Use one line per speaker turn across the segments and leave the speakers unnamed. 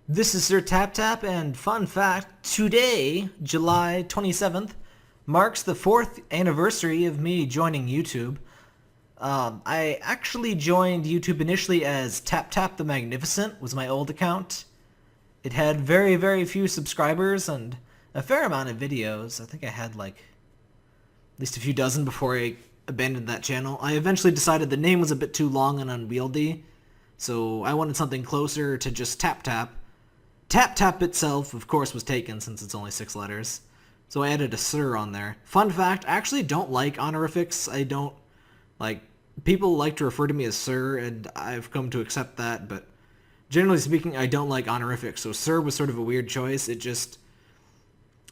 This is Sir Tap Tap, and fun fact, today, July 27th, marks the 4th anniversary of me joining YouTube. I actually joined YouTube initially as Tap Tap the Magnificent, was my old account. It had very, very few subscribers and a fair amount of videos. I think I had like at least a few dozen before I abandoned that channel. I eventually decided the name was a bit too long and unwieldy, so I wanted something closer to just Tap Tap. Tap Tap itself, of course, was taken since it's only 6 letters. So I added a Sir on there. Fun fact, I actually don't like honorifics. I don't, like, people like to refer to me as Sir, and I've come to accept that, but generally speaking, I don't like honorifics. So Sir was sort of a weird choice. It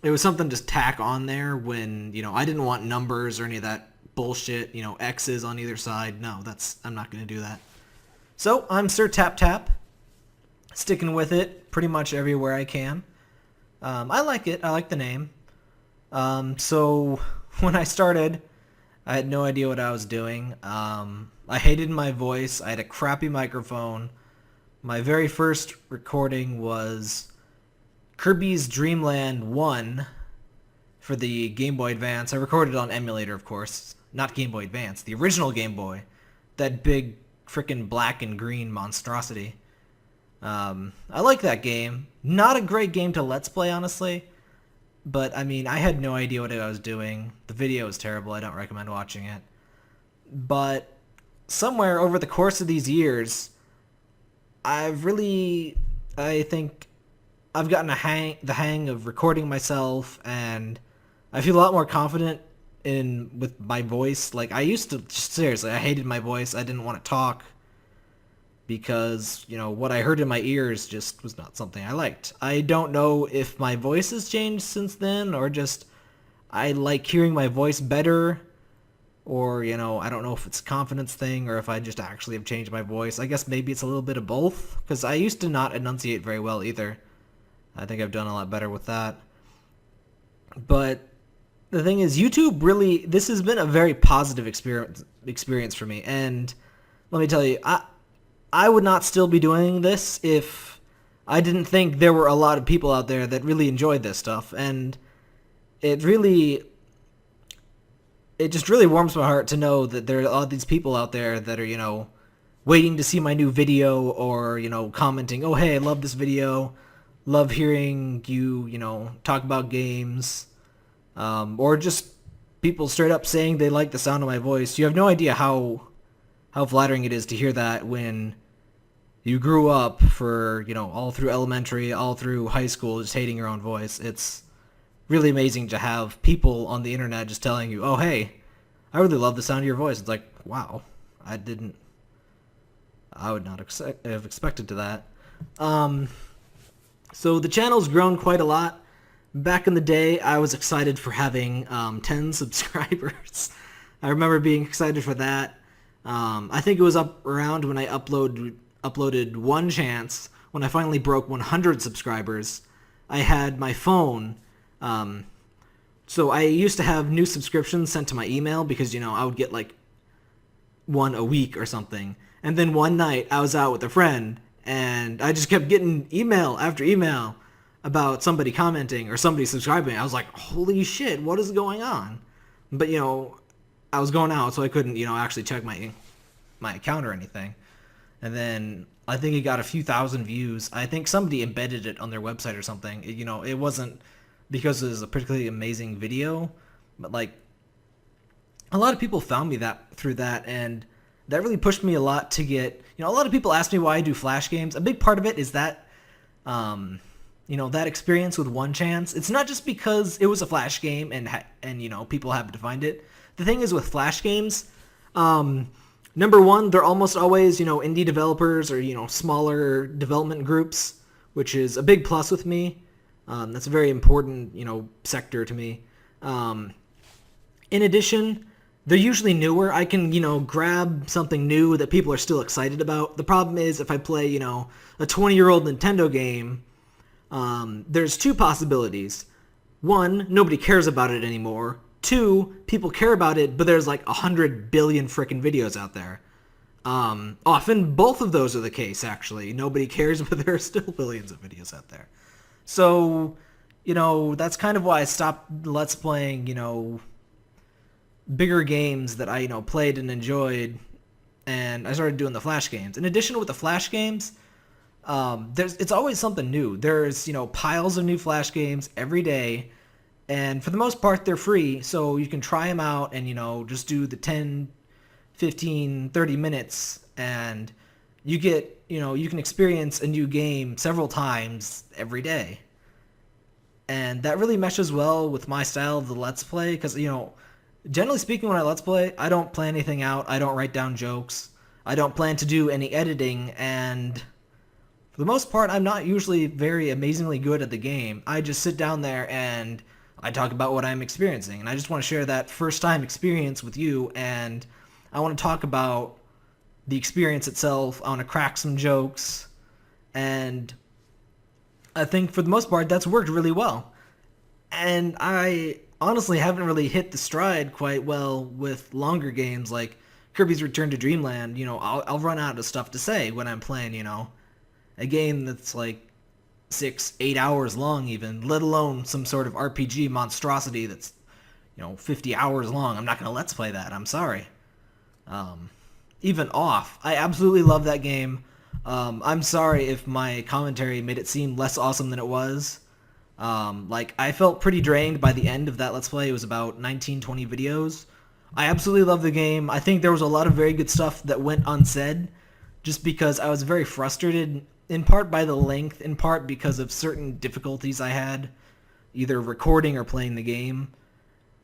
was something to tack on there when, I didn't want numbers or any of that bullshit, X's on either side. No, I'm not going to do that. So I'm Sir Tap Tap. Sticking with it pretty much everywhere I can. I like it. I like the name. So when I started, I had no idea what I was doing. I hated my voice. I had a crappy microphone. My very first recording was Kirby's Dream Land 1 for the Game Boy Advance. I recorded on emulator, of course. Not Game Boy Advance. The original Game Boy. That big frickin' black and green monstrosity. I like that game. Not a great game to Let's Play, honestly. But, I had no idea what I was doing. The video is terrible. I don't recommend watching it. But somewhere over the course of these years, I think I've gotten the hang of recording myself, and I feel a lot more confident with my voice. Like, I used to, seriously, I hated my voice. I didn't want to talk, because, what I heard in my ears just was not something I liked. I don't know if my voice has changed since then, or just I like hearing my voice better, or, I don't know if it's a confidence thing, or if I just actually have changed my voice. I guess maybe it's a little bit of both, because I used to not enunciate very well either. I think I've done a lot better with that. But the thing is, YouTube really, this has been a very positive experience for me, and let me tell you, I would not still be doing this if I didn't think there were a lot of people out there that really enjoyed this stuff. And it just really warms my heart to know that there are all these people out there that are, waiting to see my new video, or, commenting, oh, hey, I love this video. Love hearing you, talk about games. Or just people straight up saying they like the sound of my voice. You have no idea how flattering it is to hear that when you grew up for, all through elementary, all through high school, just hating your own voice. It's really amazing to have people on the internet just telling you, oh, hey, I really love the sound of your voice. It's like, wow, I would not have expected to that. So the channel's grown quite a lot. Back in the day, I was excited for having 10 subscribers. I remember being excited for that. I think it was up around when I uploaded One Chance, when I finally broke 100 subscribers. I had my phone. So I used to have new subscriptions sent to my email because, I would get like one a week or something. And then one night I was out with a friend and I just kept getting email after email about somebody commenting or somebody subscribing. I was like, holy shit, what is going on? But, I was going out, so I couldn't, actually check my account or anything. And then I think it got a few thousand views. I think somebody embedded it on their website or something. It wasn't because it was a particularly amazing video, but like a lot of people found me through that, and that really pushed me a lot to get, a lot of people ask me why I do Flash games. A big part of it is that, that experience with One Chance. It's not just because it was a Flash game and people happen to find it. The thing is with Flash games, number one, they're almost always, indie developers or, smaller development groups, which is a big plus with me. That's a very important, sector to me. In addition, they're usually newer. I can, grab something new that people are still excited about. The problem is if I play, a 20-year-old Nintendo game, there's two possibilities. One, nobody cares about it anymore. Two, people care about it, but there's like 100 billion frickin' videos out there. Often both of those are the case, actually. Nobody cares, but there are still billions of videos out there. So, that's kind of why I stopped Let's Playing, bigger games that I, played and enjoyed, and I started doing the Flash games. In addition, with the Flash games, it's always something new. There's, piles of new Flash games every day, and for the most part, they're free, so you can try them out and, just do the 10, 15, 30 minutes, and you get, you can experience a new game several times every day. And that really meshes well with my style of the Let's Play, because, generally speaking, when I Let's Play, I don't plan anything out, I don't write down jokes, I don't plan to do any editing, and for the most part, I'm not usually very amazingly good at the game. I just sit down there and I talk about what I'm experiencing, and I just want to share that first-time experience with you, and I want to talk about the experience itself. I want to crack some jokes, and I think for the most part that's worked really well. And I honestly haven't really hit the stride quite well with longer games like Kirby's Return to Dreamland. I'll run out of stuff to say when I'm playing, a game that's like 6-8 hours long even, let alone some sort of RPG monstrosity that's 50 hours long. I'm not going to Let's Play that. I'm sorry. Even Off, I absolutely love that game. I'm sorry if my commentary made it seem less awesome than it was. I felt pretty drained by the end of that Let's Play. It was about 19-20 videos. I absolutely love the game. I think there was a lot of very good stuff that went unsaid, just because I was very frustrated, in part by the length, in part because of certain difficulties I had, either recording or playing the game.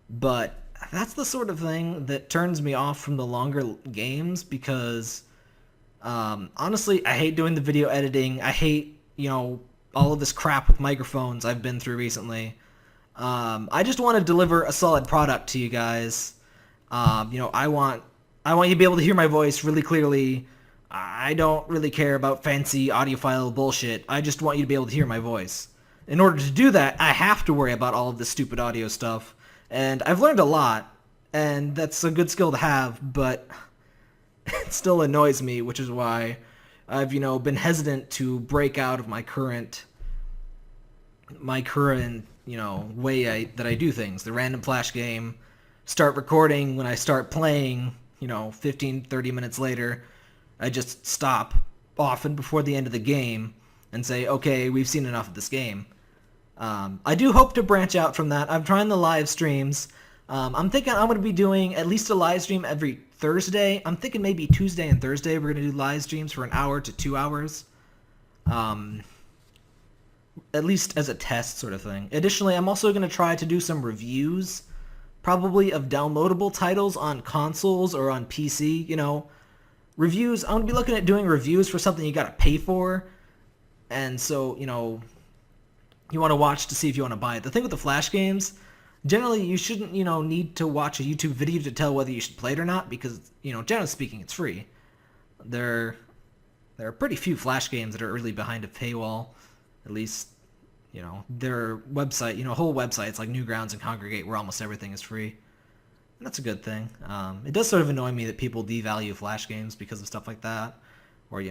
But that's the sort of thing that turns me off from the longer games, because honestly, I hate doing the video editing. I hate, all of this crap with microphones I've been through recently. I just want to deliver a solid product to you guys. I want you to be able to hear my voice really clearly. I don't really care about fancy audiophile bullshit. I just want you to be able to hear my voice. In order to do that, I have to worry about all of this stupid audio stuff. And I've learned a lot, and that's a good skill to have, but it still annoys me, which is why I've, been hesitant to break out of my current, way that I do things. The random Flash game, start recording when I start playing, 15, 30 minutes later, I just stop often before the end of the game and say, okay, we've seen enough of this game. I do hope to branch out from that. I'm trying the live streams. I'm thinking I'm going to be doing at least a live stream every Thursday. I'm thinking maybe Tuesday and Thursday we're going to do live streams for an hour to 2 hours. At least as a test sort of thing. Additionally, I'm also going to try to do some reviews, probably of downloadable titles on consoles or on PC, Reviews, I'm going to be looking at doing reviews for something you got to pay for. And so, you want to watch to see if you want to buy it. The thing with the Flash games, generally you shouldn't, need to watch a YouTube video to tell whether you should play it or not, because, generally speaking, it's free. There are pretty few Flash games that are really behind a paywall. At least, their website, whole websites like Newgrounds and Congregate where almost everything is free. And that's a good thing. It does sort of annoy me that people devalue Flash games because of stuff like that, or,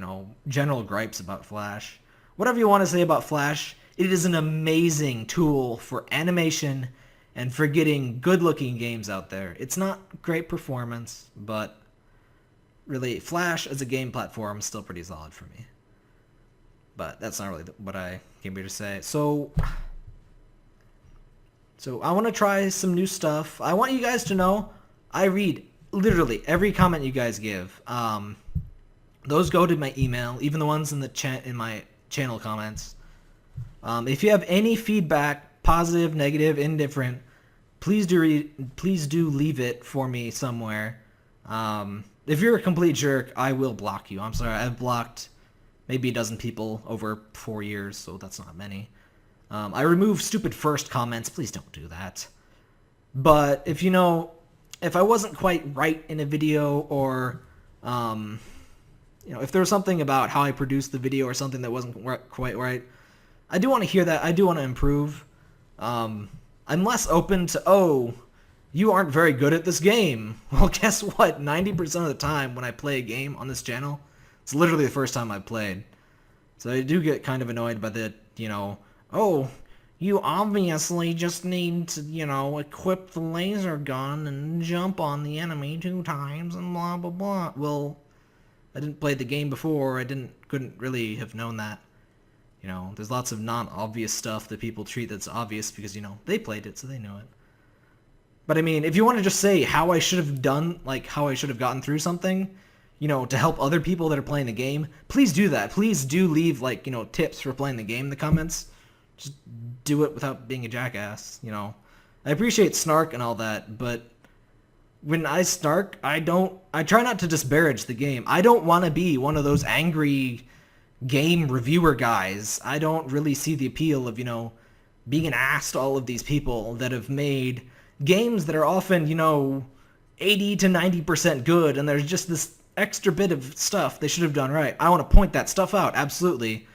general gripes about Flash. Whatever you want to say about Flash, it is an amazing tool for animation and for getting good-looking games out there. It's not great performance, but really, Flash as a game platform is still pretty solid for me. But that's not really what I came here to say. So I want to try some new stuff. I want you guys to know I read literally every comment you guys give. Those go to my email, even the ones in the in my channel comments. If you have any feedback, positive, negative, indifferent, please do leave it for me somewhere. If you're a complete jerk, I will block you. I'm sorry, I've blocked maybe a dozen people over 4 years, so that's not many. I remove stupid first comments. Please don't do that. But if if I wasn't quite right in a video, or if there was something about how I produced the video or something that wasn't quite right, I do want to hear that. I do want to improve. I'm less open to, you aren't very good at this game. Well, guess what? 90% of the time when I play a game on this channel, it's literally the first time I've played. So I do get kind of annoyed by the, oh, you obviously just need to, equip the laser gun and jump on the enemy 2 times and blah, blah, blah. Well, I didn't play the game before. Couldn't really have known that. There's lots of non-obvious stuff that people treat that's obvious because, they played it, so they know it. But I mean, if you want to just say how I should have done, like how I should have gotten through something, to help other people that are playing the game, please do that. Please do leave, tips for playing the game in the comments. Just do it without being a jackass, I appreciate snark and all that, but when I snark, I try not to disparage the game. I don't want to be one of those angry game reviewer guys. I don't really see the appeal of, being an ass to all of these people that have made games that are often, 80 to 90% good, and there's just this extra bit of stuff they should have done right. I want to point that stuff out, absolutely.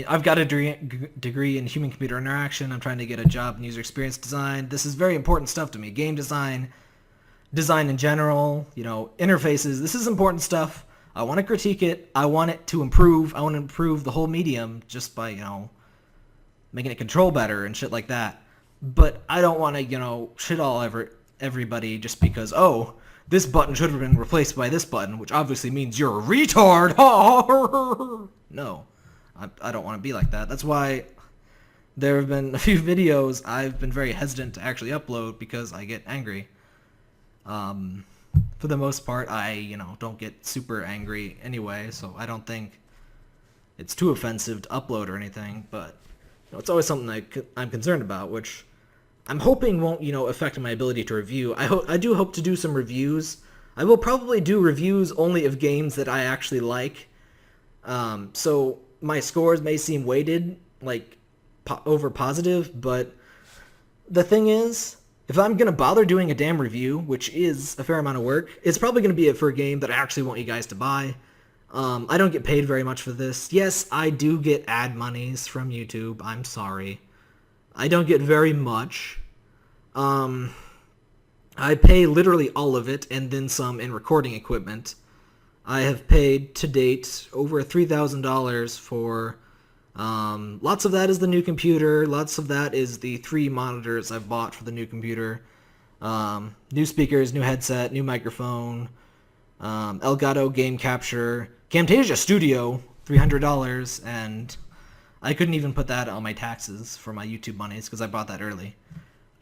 I've got a degree in human-computer interaction. I'm trying to get a job in user experience design. This is very important stuff to me. Game design in general, interfaces. This is important stuff. I want to critique it. I want it to improve. I want to improve the whole medium just by, making it control better and shit like that. But I don't want to, shit all over everybody just because, oh, this button should have been replaced by this button, which obviously means you're a retard. No, I don't want to be like that. That's why there have been a few videos I've been very hesitant to actually upload because I get angry. For the most part, I, don't get super angry anyway, so I don't think it's too offensive to upload or anything, but it's always something I'm concerned about, which I'm hoping won't, affect my ability to review. I do hope to do some reviews. I will probably do reviews only of games that I actually like. So my scores may seem weighted, over positive, but the thing is, if I'm going to bother doing a damn review, which is a fair amount of work, it's probably going to be for a game that I actually want you guys to buy. I don't get paid very much for this. Yes, I do get ad monies from YouTube. I'm sorry. I don't get very much. I pay literally all of it and then some in recording equipment. I have paid to date over $3,000 for lots of that is the new computer. Lots of that is the 3 monitors I've bought for the new computer. New speakers, new headset, new microphone, Elgato game capture, Camtasia Studio, $300, and I couldn't even put that on my taxes for my YouTube monies because I bought that early.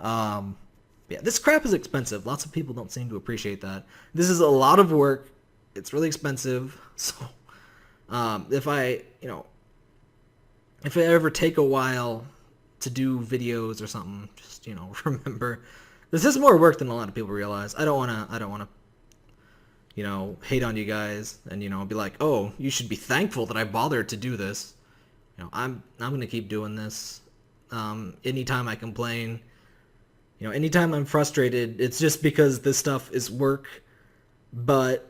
Yeah, this crap is expensive. Lots of people don't seem to appreciate that. This is a lot of work. It's really expensive. So, if I ever take a while to do videos or something, just, remember, this is more work than a lot of people realize. I don't want to, hate on you guys and, be like, oh, you should be thankful that I bothered to do this. I'm going to keep doing this. Anytime I complain, anytime I'm frustrated, it's just because this stuff is work. But,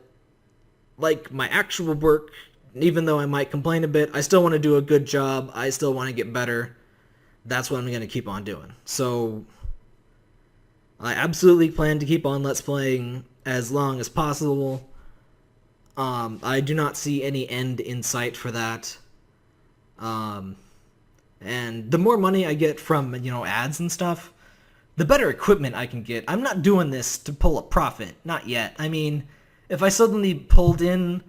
my actual work, even though I might complain a bit, I still want to do a good job. I still want to get better. That's what I'm going to keep on doing. So, I absolutely plan to keep on Let's Playing as long as possible. I do not see any end in sight for that. And the more money I get from, ads and stuff, the better equipment I can get. I'm not doing this to pull a profit. Not yet. I mean, if I suddenly pulled in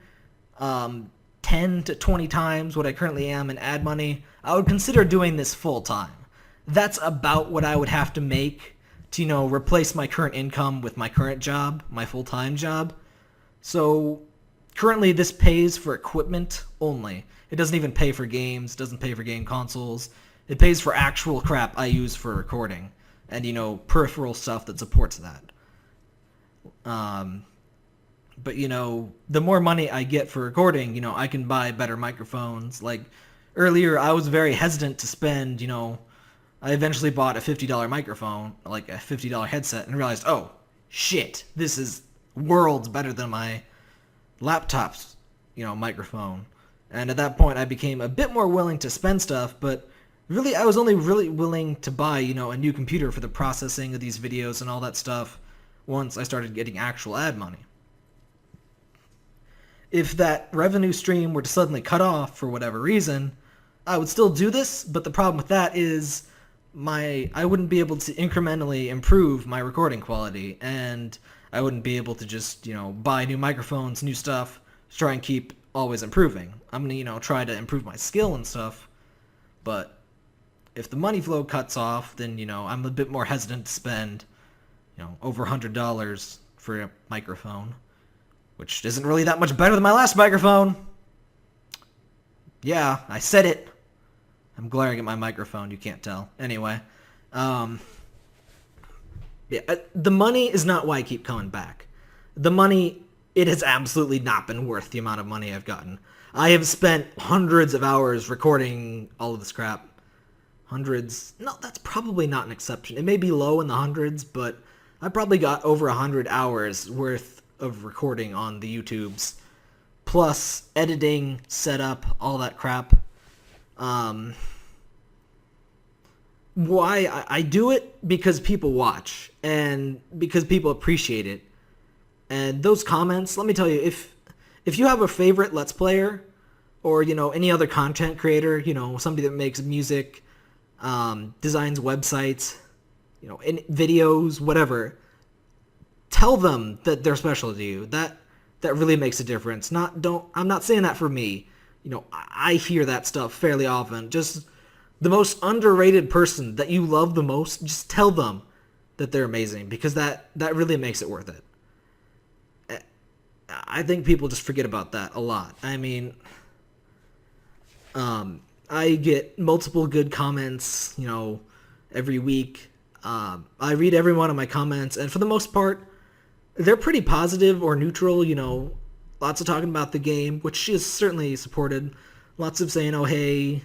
10 to 20 times what I currently am in ad money, I would consider doing this full time. That's about what I would have to make to, replace my current income with my current job, my full-time job. So currently this pays for equipment only. It doesn't even pay for games, doesn't pay for game consoles. It pays for actual crap I use for recording and, peripheral stuff that supports that. But, the more money I get for recording, I can buy better microphones. Like, earlier I was very hesitant to spend, I eventually bought a $50 microphone, like a $50 headset, and realized, oh, shit, this is worlds better than my laptop's, microphone. And at that point I became a bit more willing to spend stuff, but Really, I was only really willing to buy, a new computer for the processing of these videos and all that stuff once I started getting actual ad money. If that revenue stream were to suddenly cut off for whatever reason, I would still do this, but the problem with that is I wouldn't be able to incrementally improve my recording quality, and I wouldn't be able to just, buy new microphones, new stuff, to try and keep always improving. I'm gonna, try to improve my skill and stuff, but if the money flow cuts off, then, I'm a bit more hesitant to spend, over $100 for a microphone, which isn't really that much better than my last microphone. Yeah, I said it. I'm glaring at my microphone, you can't tell. Anyway, the money is not why I keep coming back. The money, it has absolutely not been worth the amount of money I've gotten. I have spent hundreds of hours recording all of this crap. Hundreds. No, that's probably not an exception. It may be low in the hundreds, but I probably got over 100 hours worth of recording on the YouTubes. Plus editing, setup, all that crap. Why I do it? Because people watch and because people appreciate it. And those comments, let me tell you, if you have a favorite Let's Player or, any other content creator, somebody that makes music, designs websites, in videos, whatever, tell them that they're special to you. That really makes a difference. I'm not saying that for me. I hear that stuff fairly often. Just the most underrated person that you love the most, just tell them that they're amazing, because that really makes it worth it. I think people just forget about that a lot. I mean, I get multiple good comments, every week. I read every one of my comments, and for the most part, they're pretty positive or neutral, lots of talking about the game, which is certainly supported. Lots of saying, oh, hey,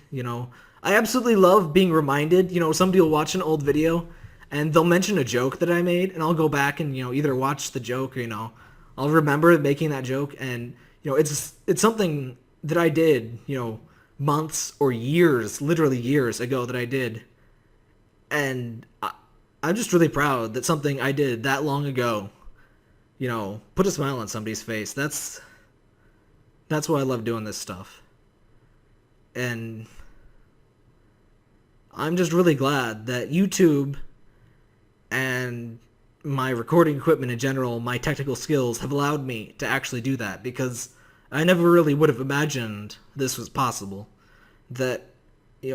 I absolutely love being reminded, somebody will watch an old video and they'll mention a joke that I made, and I'll go back and, either watch the joke or, I'll remember making that joke, and, it's something that I did, months or years, literally years ago that I did. And I'm just really proud that something I did that long ago, put a smile on somebody's face. That's why I love doing this stuff. And I'm just really glad that YouTube and my recording equipment in general, my technical skills, have allowed me to actually do that, because I never really would have imagined this was possible. That,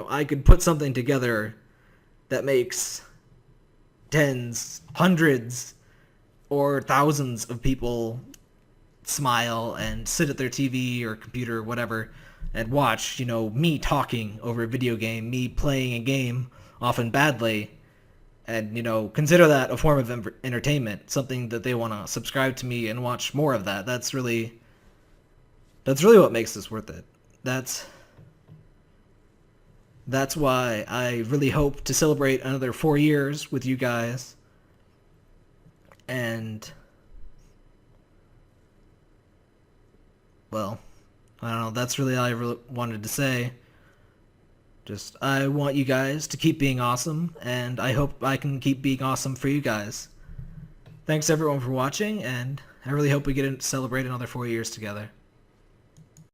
I could put something together that makes tens, hundreds, or thousands of people smile and sit at their TV or computer or whatever and watch, me talking over a video game, me playing a game, often badly, and, consider that a form of entertainment, something that they want to subscribe to me and watch more of that. That's really what makes this worth it. That's why I really hope to celebrate another 4 years with you guys. And, well, I don't know, that's really all I really wanted to say. Just, I want you guys to keep being awesome, and I hope I can keep being awesome for you guys. Thanks everyone for watching, and I really hope we get to celebrate another 4 years together.